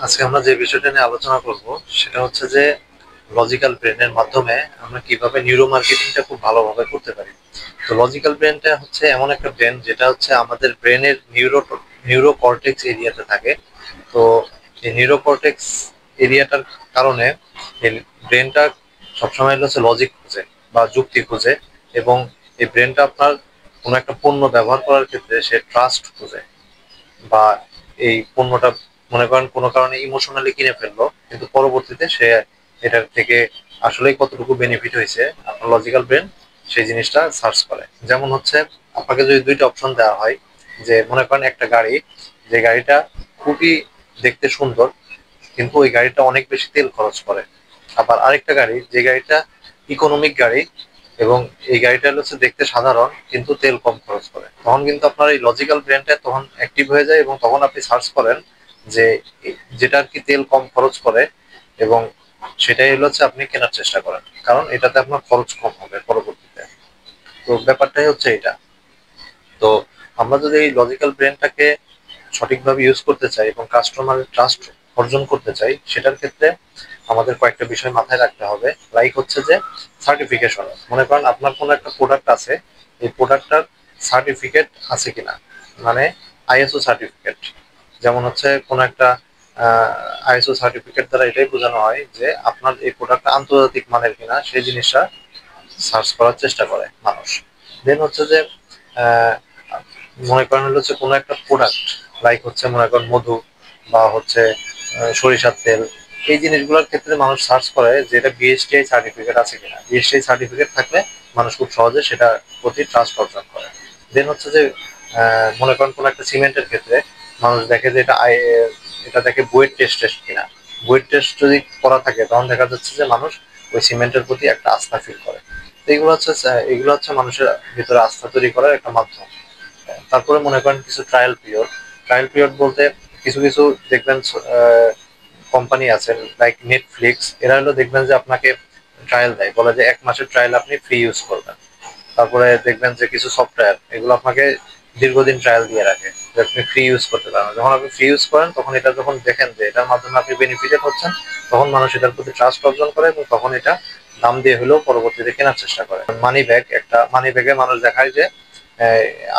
আজকে আমরা যে বিষয়টা নিয়ে আলোচনা করব সেটা হচ্ছে যে লজিক্যাল ব্রেনের মাধ্যমে আমরা কিভাবে নিউরো মার্কেটিংটা খুব ভালোভাবে করতে পারি। তো লজিক্যাল ব্রেনটা হচ্ছে এমন একটা ব্রেন যেটা হচ্ছে আমাদের ব্রেনের নিউরো কর্টেক্স এরিয়াতে থাকে। তো এই নিউরো কর্টেক্স এরিয়াটার কারণে এই ব্রেনটা সবসময় হচ্ছে লজিক খুঁজে বা যুক্তি খুঁজে, এবং এই ব্রেনটা আপনার কোনো একটা পণ্য ব্যবহার করার ক্ষেত্রে সে ট্রাস্ট খুঁজে, বা এই পণ্যটা মনে করেন কোনো কারণে ইমোশনালি কিনে ফেললো, কিন্তু পরবর্তীতে সে এটার থেকে আসলেই কতটুকু বেনিফিট হয়েছে আপনার লজিক্যাল ব্রেন সেই জিনিসটা সার্চ করে। যেমন হচ্ছে আপনাকে যদি দুইটা অপশন দেওয়া হয়, যে মনে করেন একটা গাড়ি, যে গাড়িটা খুবই দেখতে সুন্দর কিন্তু ওই গাড়িটা অনেক বেশি তেল খরচ করে, আবার আরেকটা গাড়ি যে গাড়িটা ইকোনমিক গাড়ি এবং এই গাড়িটা হচ্ছে দেখতে সাধারণ কিন্তু তেল কম খরচ করে, তখন কিন্তু আপনার এই লজিক্যাল ব্রেনটা তখন অ্যাক্টিভ হয়ে যায় এবং তখন আপনি সার্চ করেন যে যেটা আর কি তেল কম খরচ করে, এবং সেটাই হচ্ছে আপনি কেনার চেষ্টা করেন, কারণ এটাতে আপনার খরচ কম হবে পরবর্তীতে। তো ব্যাপারটাই হচ্ছে এটা। তো আমরা যদি এই লজিক্যাল ব্রেনটাকে সঠিকভাবে ইউজ করতে চাই এবং কাস্টমারের ট্রাস্ট অর্জন করতে চাই, সেটার ক্ষেত্রে আমাদের কয়েকটা বিষয় মাথায় রাখতে হবে। লাইক হচ্ছে যে সার্টিফিকেশন, মনে করেন আপনার কোনো একটা প্রোডাক্ট আছে, এই প্রোডাক্টটার সার্টিফিকেট আছে কিনা, মানে আইএসও সার্টিফিকেট। যেমন হচ্ছে কোনো একটা আইএসও সার্টিফিকেট দ্বারা এটাই বোঝানো হয় যে আপনার এই প্রোডাক্টটা আন্তর্জাতিক মানের কিনা, সেই জিনিসটা সার্চ করার চেষ্টা করে মানুষ। দেন হচ্ছে যে আহ, মনে করেন হচ্ছে কোনো একটা প্রোডাক্ট, লাইক হচ্ছে মনে করেন মধু বা হচ্ছে সরিষার তেল, এই জিনিসগুলোর ক্ষেত্রে মানুষ সার্চ করে যে এটা বিএসটিআই সার্টিফিকেট আছে কিনা। বিএসটিআই সার্টিফিকেট থাকলে মানুষ খুব সহজে সেটা প্রতি ট্রাস্ট অর্জন করে। দেন হচ্ছে যে মনে করেন কোনো একটা সিমেন্টের ক্ষেত্রে মানুষ দেখে যে এটা দেখে বুয়েট টেস্ট টেস্ট কিনা। বুয়েট টেস্ট যদি করা থাকে তখন দেখা যাচ্ছে যে মানুষ ওই সিমেন্টের প্রতি একটা আস্থা ফিল করে। তো এগুলো হচ্ছে মানুষের ভিতরে আস্থা তৈরি করার একটা মাধ্যম। তারপরে মনে করেন কিছু ট্রায়াল পিরিয়ড বলতে কিছু কিছু দেখবেন কোম্পানি আছে, লাইক নেটফ্লিক্স, এরা হলো দেখবেন যে আপনাকে ট্রায়াল দেয়, বলে যে 1 মাসের ট্রায়াল আপনি ফ্রি ইউজ করবেন। তারপরে দেখবেন যে কিছু সফটওয়্যার এগুলো আপনাকে দীর্ঘদিন ট্রায়াল দিয়ে রাখে, যে আপনি ফ্রি ইউজ করতে পারেন। যখন আপনি ফ্রি ইউজ করেন তখন এটা যখন দেখেন যে এটার মাধ্যমে আপনি বেনিফিটেড হচ্ছেন, তখন মানুষ এটার প্রতি ট্রাস্ট অর্জন করে এবং তখন এটা দাম দিয়ে হলেও পরবর্তীতে কেনার চেষ্টা করে। মানি ব্যাগে মানুষ দেখায় যে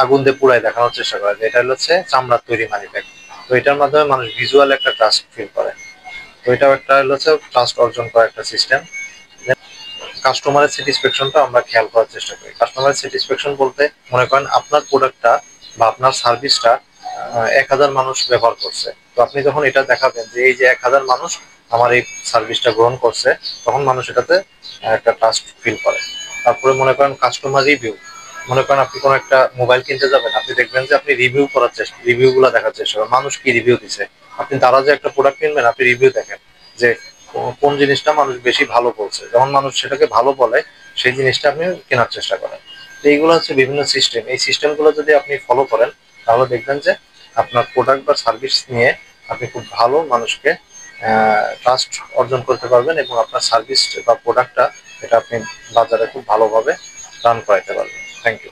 আগুন দিয়ে পুড়ায় দেখানোর চেষ্টা করে যে এটা হচ্ছে চামড়ার তৈরি মানি ব্যাগ। তো এটার মাধ্যমে মানুষ ভিজুয়াল একটা ট্রাস্ট ফিল করে। তো এটাও একটা হচ্ছে ট্রাস্ট অর্জন করা একটা সিস্টেম। কাস্টমারের স্যাটিসফ্যাকশনটা আমরা খেয়াল করার চেষ্টা করি। কাস্টমারের স্যাটিসফ্যাকশন বলতে মনে করেন আপনার প্রোডাক্টটা বা আপনার সার্ভিসটা 1,000 মানুষ ব্যবহার করছে, তো আপনি যখন এটা দেখাবেন যে এই যে 1,000 মানুষ আমার এই সার্ভিসটা গ্রহণ করছে, তখন মানুষ এটাতে একটা ট্রাস্ট ফিল করে। তারপরে মনে করেন কাস্টমার রিভিউ, মনে করেন আপনি কোনো একটা মোবাইল কিনতে যাবেন, আপনি দেখবেন যে আপনি রিভিউ গুলা দেখার চেষ্টা করেন, মানুষ কি রিভিউ দিছে। আপনি তারা যে একটা প্রোডাক্ট কিনবেন, আপনি রিভিউ দেখেন যে কোন জিনিসটা মানুষ বেশি ভালো বলছে, যখন মানুষ সেটাকে ভালো বলে সেই জিনিসটা আপনি কেনার চেষ্টা করেন। তো এইগুলো হচ্ছে বিভিন্ন সিস্টেম, এই সিস্টেমগুলো যদি আপনি ফলো করেন তাহলে দেখবেন যে আপনার প্রোডাক্ট বা সার্ভিস নিয়ে আপনি খুব ভালো মানুষকে ট্রাস্ট অর্জন করতে পারবেন এবং আপনার সার্ভিস বা প্রোডাক্টটা এটা আপনি বাজারে খুব ভালোভাবে রান করাইতে পারবেন। Thank you.